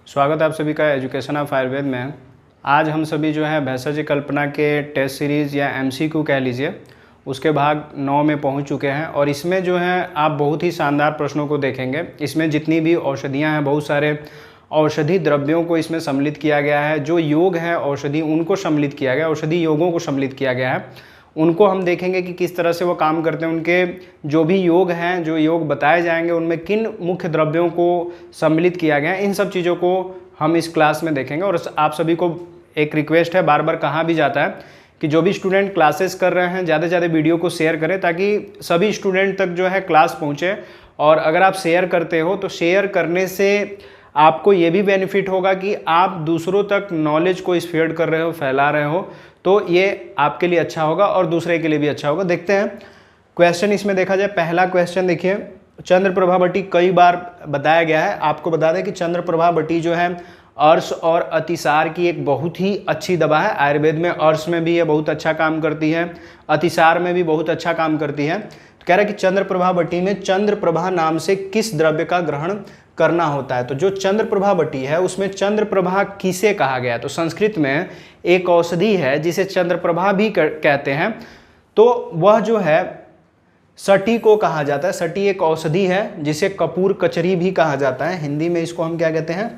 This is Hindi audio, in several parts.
स्वागत है आप सभी का एजुकेशन ऑफ आयुर्वेद में। आज हम सभी जो है भेषज कल्पना के टेस्ट सीरीज़ या एमसीक्यू कह लीजिए उसके भाग 9 में पहुंच चुके हैं और इसमें जो है आप बहुत ही शानदार प्रश्नों को देखेंगे। इसमें जितनी भी औषधियां हैं, बहुत सारे औषधि द्रव्यों को इसमें सम्मिलित किया गया है। जो योग है औषधि उनको सम्मिलित किया गया, औषधि योगों को सम्मिलित किया गया है। उनको हम देखेंगे कि किस तरह से वो काम करते हैं। उनके जो भी योग हैं, जो योग बताए जाएंगे, उनमें किन मुख्य द्रव्यों को सम्मिलित किया गया है, इन सब चीज़ों को हम इस क्लास में देखेंगे। और आप सभी को एक रिक्वेस्ट है, बार बार कहा भी जाता है कि जो भी स्टूडेंट क्लासेस कर रहे हैं ज़्यादा से ज़्यादा वीडियो को शेयर करें ताकि सभी स्टूडेंट तक जो है क्लास पहुँचे। और अगर आप शेयर करते हो तो शेयर करने से आपको ये भी बेनिफिट होगा कि आप दूसरों तक नॉलेज को स्प्रेड कर रहे हो, फैला रहे हो, तो ये आपके लिए अच्छा होगा और दूसरे के लिए भी अच्छा होगा। देखते हैं क्वेश्चन इसमें देखा जाए। पहला क्वेश्चन देखिए, चंद्रप्रभा बटी कई बार बताया गया है। आपको बता दें कि चंद्रप्रभा बटी जो है अर्श और अतिसार की एक बहुत ही अच्छी दवा है। आयुर्वेद में अर्श में भी ये बहुत अच्छा काम करती है, अतिसार में भी बहुत अच्छा काम करती है। तो कह रहा है कि चंद्रप्रभा बटी में चंद्रप्रभा नाम से किस द्रव्य का ग्रहण करना होता है। तो जो चंद्रप्रभा बटी है उसमें चंद्रप्रभा किसे कहा गया है? तो संस्कृत में एक औषधि है जिसे चंद्रप्रभा भी कहते हैं, तो वह जो है सटी को कहा जाता है। सटी एक औषधि है जिसे कपूर कचरी भी कहा जाता है। हिंदी में इसको हम क्या कहते हैं?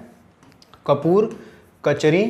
कपूर कचरी,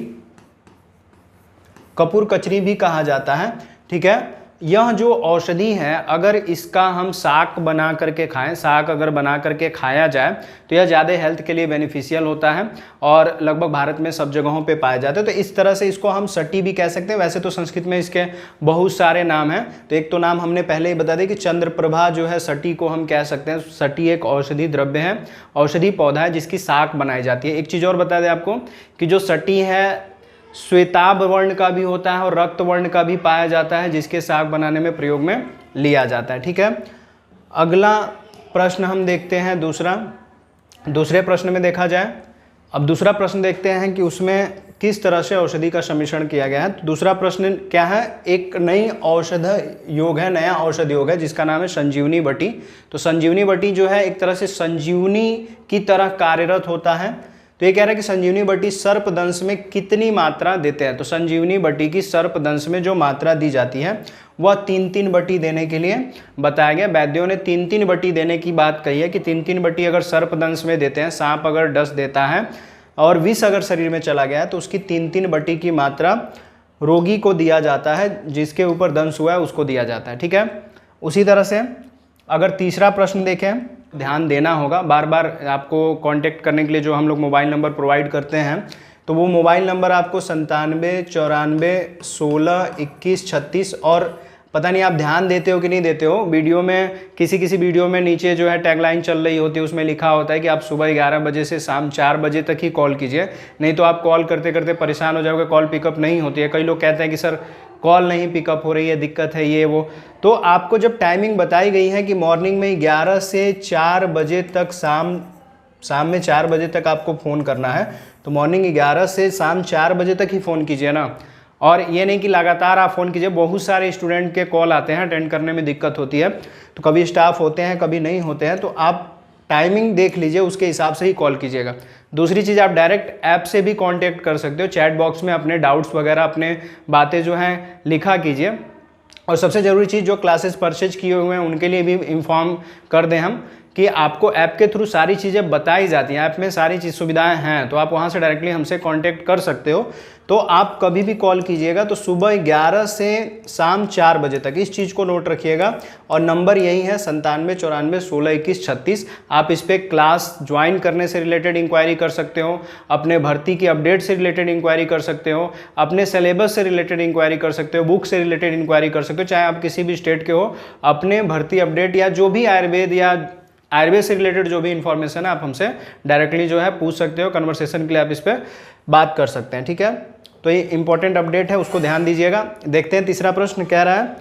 कपूर कचरी भी कहा जाता है। ठीक है, यह जो औषधि है अगर इसका हम शाक बना करके खाएं, शाक अगर बना करके खाया जाए तो यह ज़्यादा हेल्थ के लिए बेनिफिशियल होता है और लगभग भारत में सब जगहों पे पाया जाता है। तो इस तरह से इसको हम सटी भी कह सकते हैं। वैसे तो संस्कृत में इसके बहुत सारे नाम हैं, तो एक तो नाम हमने पहले ही बता दिया कि चंद्रप्रभा जो है सटी को हम कह सकते हैं। सटी एक औषधि द्रव्य है, औषधि पौधा है जिसकी शाक बनाई जाती है। एक चीज़ और बता दें आपको कि जो सटी है श्वेताभ वर्ण का भी होता है और रक्त वर्ण का भी पाया जाता है, जिसके शाक बनाने में प्रयोग में लिया जाता है। ठीक है, अगला प्रश्न हम देखते हैं दूसरे प्रश्न में देखा जाए। अब दूसरा प्रश्न देखते हैं कि उसमें किस तरह से औषधि का सम्मिश्रण किया गया है। तो दूसरा प्रश्न क्या है? एक नई औषध योग है, नया औषध योग है जिसका नाम है संजीवनी बटी। तो संजीवनी बटी जो है एक तरह से संजीवनी की तरह कार्यरत होता है। तो ये कह रहा है कि संजीवनी बटी सर्पदंश में कितनी मात्रा देते हैं। तो संजीवनी बटी की सर्पदंश में जो मात्रा दी जाती है वह 3-3 बटी देने के लिए बताया गया। वैद्यों ने 3-3 बटी देने की बात कही है कि 3-3 बटी अगर सर्पदंश में देते हैं, सांप अगर डस देता है और विष अगर शरीर में चला गया है तो उसकी 3-3 बटी की मात्रा रोगी को दिया जाता है, जिसके ऊपर दंश हुआ है उसको दिया जाता है। ठीक है, उसी तरह से अगर तीसरा प्रश्न देखें, ध्यान देना होगा। बार बार आपको कांटेक्ट करने के लिए जो हम लोग मोबाइल नंबर प्रोवाइड करते हैं, तो वो मोबाइल नंबर आपको 97 94 16 21 36। और पता नहीं आप ध्यान देते हो कि नहीं देते हो, वीडियो में किसी वीडियो में नीचे जो है टैगलाइन चल रही होती है, उसमें लिखा होता है कि आप सुबह 11 बजे से शाम 4 बजे तक ही कॉल कीजिए, नहीं तो आप कॉल करते करते परेशान हो जाओगे, कॉल पिकअप नहीं होती है। कई लोग कहते हैं कि सर कॉल नहीं पिकअप हो रही है, दिक्कत है ये वो। तो आपको जब टाइमिंग बताई गई है कि मॉर्निंग में 11 से 4 बजे तक, शाम में 4 बजे तक आपको फ़ोन करना है, तो मॉर्निंग 11 से शाम 4 बजे तक ही फ़ोन कीजिए ना। और ये नहीं कि लगातार आप फ़ोन कीजिए। बहुत सारे स्टूडेंट के कॉल आते हैं, अटेंड करने में दिक्कत होती है, तो कभी स्टाफ होते हैं कभी नहीं होते हैं, तो आप टाइमिंग देख लीजिए, उसके हिसाब से ही कॉल कीजिएगा। दूसरी चीज़, आप डायरेक्ट ऐप से भी कांटेक्ट कर सकते हो। चैट बॉक्स में अपने डाउट्स वगैरह, अपने बातें जो हैं लिखा कीजिए। और सबसे ज़रूरी चीज़, जो क्लासेस परचेज किए हुए हैं उनके लिए भी इन्फॉर्म कर दें हम कि आपको ऐप के थ्रू सारी चीज़ें बताई जाती हैं। ऐप में सारी चीज़ सुविधाएं हैं, तो आप वहाँ से डायरेक्टली हमसे कांटेक्ट कर सकते हो। तो आप कभी भी कॉल कीजिएगा तो सुबह 11 से शाम 4 बजे तक, इस चीज़ को नोट रखिएगा। और नंबर यही है 97 94 16 21 36। आप इस पर क्लास ज्वाइन करने से रिलेटेड इंक्वायरी कर सकते हो, अपने भर्ती की अपडेट से रिलेटेड इंक्वायरी कर सकते हो, अपने सिलेबस से रिलेटेड इंक्वायरी कर सकते हो, बुक से रिलेटेड इंक्वायरी कर सकते हो, चाहे आप किसी भी स्टेट के हो। अपने भर्ती अपडेट या जो भी आयुर्वेद से रिलेटेड जो भी इंफॉर्मेशन है आप हमसे डायरेक्टली जो है पूछ सकते हो। कन्वर्सेशन के लिए आप इस पर बात कर सकते हैं। ठीक है, तो ये इंपॉर्टेंट अपडेट है, उसको ध्यान दीजिएगा। देखते हैं तीसरा प्रश्न कह रहा है,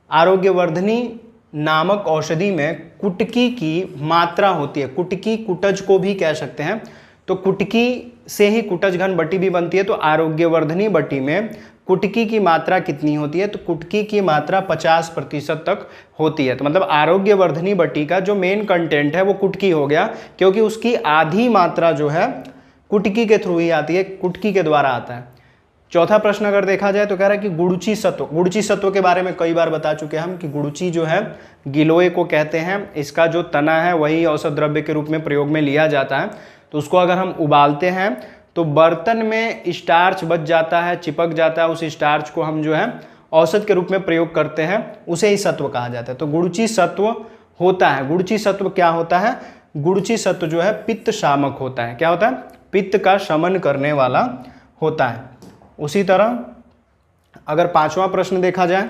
आरोग्यवर्धनी नामक औषधि में कुटकी की मात्रा होती है। कुटकी, कुटज को भी कह सकते हैं। तो कुटकी से ही कुटज घन बटी भी बनती है। तो आरोग्यवर्धनी बटी में कुटकी की मात्रा कितनी होती है? तो कुटकी की मात्रा 50% तक होती है। तो मतलब आरोग्यवर्धनी बटी का जो मेन कंटेंट है वो कुटकी हो गया, क्योंकि उसकी आधी मात्रा जो है कुटकी के थ्रू ही आती है, कुटकी के द्वारा आता है। चौथा प्रश्न अगर देखा जाए तो कह रहा है कि गुड़ची सत्व, गुड़ची सत्व के बारे में कई बार बता चुके हैं हम कि गुड़ची जो है गिलोय को कहते हैं, इसका जो तना है वही औषध द्रव्य के रूप में प्रयोग में लिया जाता है। तो उसको अगर हम उबालते हैं तो बर्तन में स्टार्च बच जाता है, चिपक जाता है, उस स्टार्च को हम जो है औषध के रूप में प्रयोग करते हैं, उसे ही सत्व कहा जाता है। तो गुड़ची सत्व होता है। गुड़ची सत्व क्या होता है? गुड़ची सत्व जो है पित्त शामक होता है। क्या होता है? पित्त का शमन करने वाला होता है। उसी तरह अगर पांचवा प्रश्न देखा जाए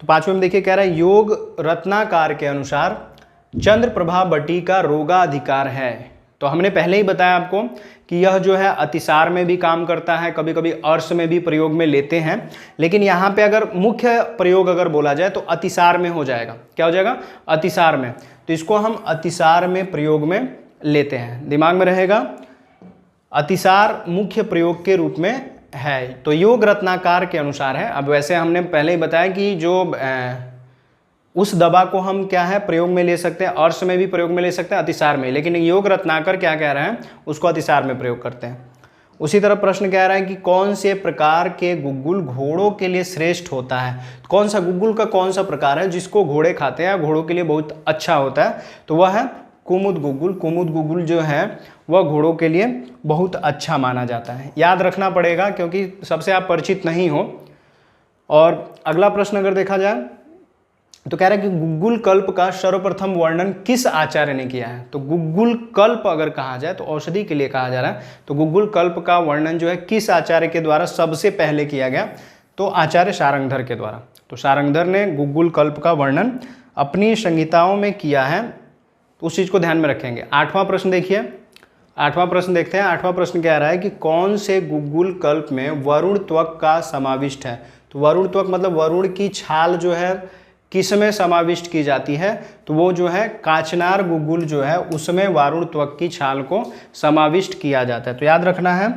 तो पांचवें में देखिए कह रहा है योग रत्नाकार के अनुसार चंद्रप्रभा बटी का रोगाधिकार है। तो हमने पहले ही बताया आपको कि यह जो है अतिसार में भी काम करता है, कभी कभी अर्श में भी प्रयोग में लेते हैं, लेकिन यहाँ पे अगर मुख्य प्रयोग अगर बोला जाए तो अतिसार में हो जाएगा। क्या हो जाएगा? अतिसार में। तो इसको हम अतिसार में प्रयोग में लेते हैं, दिमाग में रहेगा। अतिसार मुख्य प्रयोग के रूप में है, तो योग रत्नाकार के अनुसार है। अब वैसे हमने पहले ही बताया कि जो उस दवा को हम क्या है प्रयोग में ले सकते हैं, अर्श में भी प्रयोग में ले सकते हैं, अतिसार में, लेकिन योग रत्नाकर क्या कह रहे हैं, उसको अतिसार में प्रयोग करते हैं। उसी तरह प्रश्न कह रहा है कि कौन से प्रकार के गुग्गुल घोड़ों के लिए श्रेष्ठ होता है। कौन सा गुग्गुल का कौन सा प्रकार है जिसको घोड़े खाते हैं, घोड़ों के लिए बहुत अच्छा होता है? तो वह है कुमुद गुग्गुल। कुमुद गुग्गुल जो है वह घोड़ों के लिए बहुत अच्छा माना जाता है। याद रखना पड़ेगा क्योंकि सबसे आप परिचित नहीं हो। और अगला प्रश्न अगर देखा जाए तो कह रहा है कि गुग्गुल कल्प का सर्वप्रथम वर्णन किस आचार्य ने किया है। तो गुग्गुल कल्प अगर कहा जाए तो औषधि के लिए कहा जा रहा है, तो गुग्गुल कल्प का वर्णन जो है किस आचार्य के द्वारा सबसे पहले किया गया? तो आचार्य शारंगधर के द्वारा। तो शारंगधर ने गुग्गुल कल्प का वर्णन अपनी संहिताओं में किया है, तो उस चीज़ को ध्यान में रखेंगे। आठवां प्रश्न देखिए, आठवां प्रश्न देखते हैं। आठवां प्रश्न कह रहा है कि कौन से गुग्गुल कल्प में वरुण त्वक का समाविष्ट है। तो वरुण त्वक मतलब वरुण की छाल जो है किसमें समाविष्ट की जाती है? तो वो जो है काचनार गुग्गुल जो है उसमें वरुण त्वक की छाल को समाविष्ट किया जाता है। तो याद रखना है।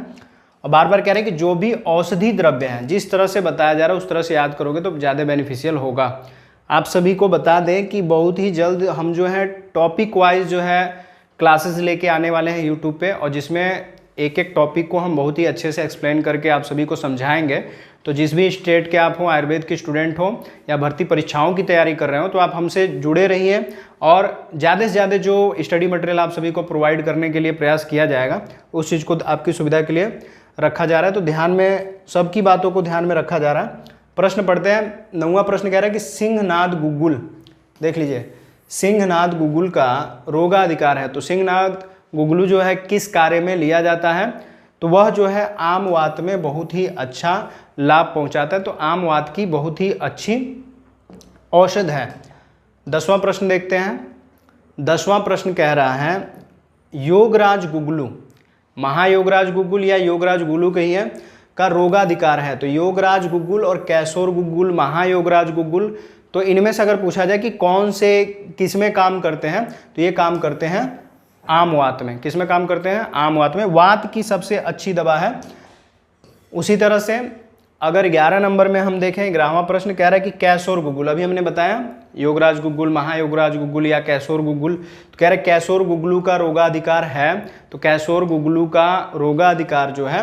और बार बार कह रहे हैं कि जो भी औषधि द्रव्य हैं जिस तरह से बताया जा रहा है उस तरह से याद करोगे तो ज़्यादा बेनिफिशियल होगा। आप सभी को बता दें कि बहुत ही जल्द हम जो है टॉपिक वाइज जो है क्लासेस लेके आने वाले हैं यूट्यूब पे, और जिसमें एक एक टॉपिक को हम बहुत ही अच्छे से एक्सप्लेन करके आप सभी को समझाएंगे। तो जिस भी स्टेट के आप हो, आयुर्वेद के स्टूडेंट हो या भर्ती परीक्षाओं की तैयारी कर रहे हो, तो आप हमसे जुड़े रहिए और ज़्यादा से ज़्यादा जो स्टडी मटेरियल आप सभी को प्रोवाइड करने के लिए प्रयास किया जाएगा, उस चीज़ को आपकी सुविधा के लिए रखा जा रहा है। तो ध्यान में सबकी बातों को ध्यान में रखा जा रहा है। प्रश्न पढ़ते हैं। 9वां प्रश्न कह रहा है कि सिंहनाद गुग्गुल, देख लीजिए, सिंहनाद गुग्गुल का रोगाधिकार है। तो सिंहनाद गुग्गुल जो है किस कार्य में लिया जाता है? तो वह जो है आम वात में बहुत ही अच्छा लाभ पहुंचाता है। तो आम वात की बहुत ही अच्छी औषध है। 10वां प्रश्न देखते हैं। 10वां प्रश्न कह रहा है योगराज गुग्गुल, महायोगराज गुग्गुल या योगराज गुग्गुल कहिए, का रोगाधिकार है। तो योगराज गुग्गुल और कैशोर गुग्गुल, महायोगराज गुग्गुल, तो इनमें से अगर पूछा जाए कि कौन से किस में काम करते हैं, तो ये काम करते हैं आम वात में। किस में काम करते हैं? आम वात में। वात की सबसे अच्छी दवा है। उसी तरह से अगर 11 नंबर में हम देखें, 11वां प्रश्न कह रहा है कि कैशोर गुग्गुल, अभी हमने बताया योगराज गुग्गुल, महायोगराज गुग्गुल या कैशोर गुग्गुल, तो कह रहे कैशोर गुग्गुल का रोगाधिकार है। तो कैशोर गुग्गुल का रोगाधिकार जो है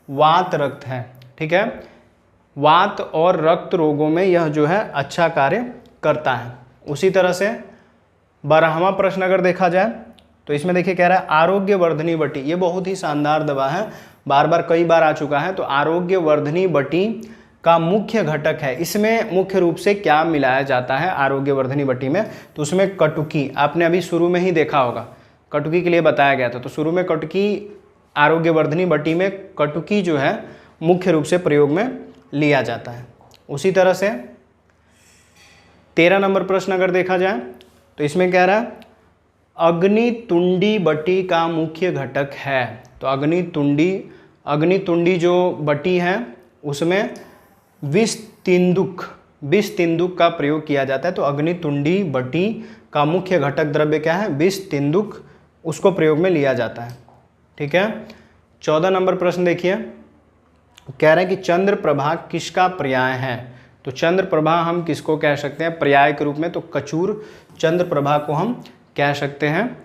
वात रक्त है। ठीक है, वात और रक्त रोगों में यह जो है अच्छा कार्य करता है। उसी तरह से 12वां प्रश्न अगर देखा जाए तो इसमें देखिए कह रहा है आरोग्य वर्धनी बटी, ये बहुत ही शानदार दवा है, बार बार कई बार आ चुका है। तो आरोग्य वर्धनी बटी का मुख्य घटक है। इसमें मुख्य रूप से क्या मिलाया जाता है आरोग्य वर्धनी बटी में? तो उसमें कटुकी, आपने अभी शुरू में ही देखा होगा, कटुकी के लिए बताया गया था। तो शुरू में कटुकी, आरोग्य वर्धनी बटी में कटुकी जो है मुख्य रूप से प्रयोग में लिया जाता है। उसी तरह से 13 नंबर प्रश्न अगर देखा जाए तो इसमें कह रहा है अग्नितुंडी बटी का मुख्य घटक है। तो अग्नितुंडी जो बटी है उसमें विष तिंदुक का प्रयोग किया जाता है। तो अग्नितुंडी बटी का मुख्य घटक द्रव्य क्या है? विष तिंदुक, उसको प्रयोग में लिया जाता है। ठीक है। 14 नंबर प्रश्न देखिए, कह रहे हैं कि चंद्रप्रभा किसका पर्याय है? तो चंद्रप्रभा हम किसको कह सकते हैं पर्याय के रूप में? तो कचूर चंद्रप्रभा को हम कह सकते हैं।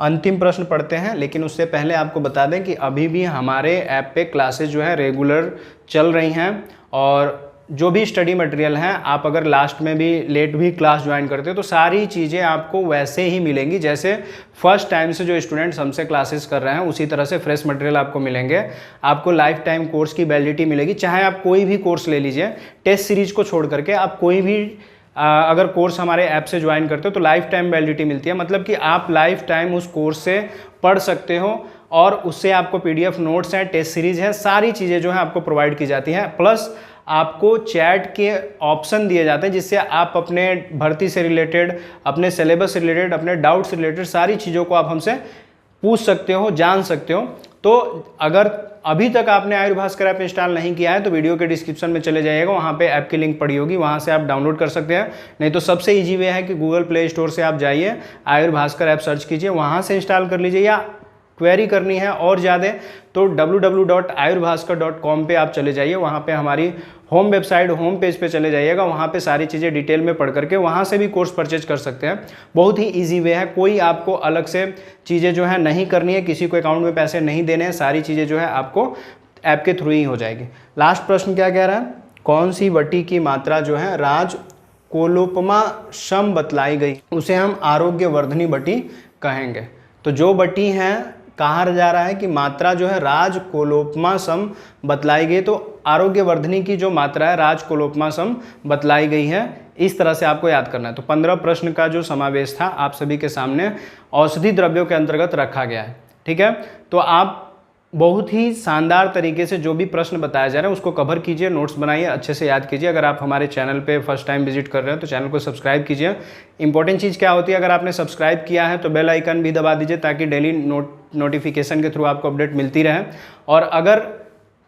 अंतिम प्रश्न पढ़ते हैं, लेकिन उससे पहले आपको बता दें कि अभी भी हमारे ऐप पे क्लासेस जो है रेगुलर चल रही हैं, और जो भी स्टडी मटेरियल हैं आप अगर लास्ट में भी लेट भी क्लास ज्वाइन करते हो तो सारी चीज़ें आपको वैसे ही मिलेंगी जैसे फर्स्ट टाइम से जो स्टूडेंट्स हमसे क्लासेस कर रहे हैं उसी तरह से फ्रेश मटेरियल आपको मिलेंगे। आपको लाइफ टाइम कोर्स की वैलिडिटी मिलेगी, चाहे आप कोई भी कोर्स ले लीजिए, टेस्ट सीरीज को छोड़ करके आप कोई भी अगर कोर्स हमारे ऐप से ज्वाइन करते हो तो लाइफ टाइम वैलिडिटी मिलती है, मतलब कि आप लाइफ टाइम उस कोर्स से पढ़ सकते हो और उससे आपको PDF नोट्स हैं, टेस्ट सीरीज है, सारी चीज़ें जो है आपको प्रोवाइड की जाती हैं। प्लस आपको चैट के ऑप्शन दिए जाते हैं जिससे आप अपने भर्ती से रिलेटेड, अपने सिलेबस से रिलेटेड, अपने डाउट से रिलेटेड सारी चीज़ों को आप हमसे पूछ सकते हो, जान सकते हो। तो अगर अभी तक आपने आयुर भास्कर ऐप इंस्टॉल नहीं किया है तो वीडियो के डिस्क्रिप्शन में चले जाइएगा, वहाँ पे ऐप की लिंक पड़ी होगी, वहाँ से आप डाउनलोड कर सकते हैं। नहीं तो सबसे ईजी वे है कि गूगल प्ले स्टोर से आप जाइए, आयुर भास्कर ऐप सर्च कीजिए, वहाँ से इंस्टॉल कर लीजिए। या क्वेरी करनी है और ज़्यादा तो www.ayurbhaskar.com पे आप चले जाइए, वहाँ पे हमारी होम वेबसाइट, होम पेज पे चले जाइएगा, वहाँ पे सारी चीज़ें डिटेल में पढ़ करके वहाँ से भी कोर्स परचेज कर सकते हैं। बहुत ही इजी वे है, कोई आपको अलग से चीज़ें जो है नहीं करनी है, किसी को अकाउंट में पैसे नहीं देने हैं, सारी चीज़ें जो है आपको ऐप के थ्रू ही हो जाएगी। लास्ट प्रश्न क्या कह रहा है, कौन सी बटी की मात्रा जो है राजकोलोपमा सम बतलाई गई, उसे हम आरोग्यवर्धनी बटी कहेंगे। तो जो बटी है कहा जा रहा है कि मात्रा जो है राजकोलोपमा सम बतलाई गई, तो आरोग्यवर्धनी की जो मात्रा है राजकोलोपमा सम बतलाई गई है। इस तरह से आपको याद करना है। तो 15 प्रश्न का जो समावेश था आप सभी के सामने औषधि द्रव्यों के अंतर्गत रखा गया है। ठीक है, तो आप बहुत ही शानदार तरीके से जो भी प्रश्न बताया जा रहा है उसको कवर कीजिए, नोट्स बनाइए, अच्छे से याद कीजिए। अगर आप हमारे चैनल पे फर्स्ट टाइम विजिट कर रहे हैं तो चैनल को सब्सक्राइब कीजिए। इंपॉर्टेंट चीज़ क्या होती है, अगर आपने सब्सक्राइब किया है तो बेल आइकन भी दबा दीजिए ताकि डेली नोटिफिकेशन के थ्रू आपको अपडेट मिलती रहे। और अगर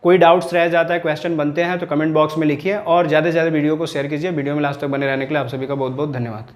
कोई डाउट्स रह जाता है, क्वेश्चन बनते हैं तो कमेंट बॉक्स में लिखिए और ज़्यादा से ज़्यादा वीडियो को शेयर कीजिए। वीडियो में लास्ट तक बने रहने के लिए आप सभी का बहुत बहुत धन्यवाद।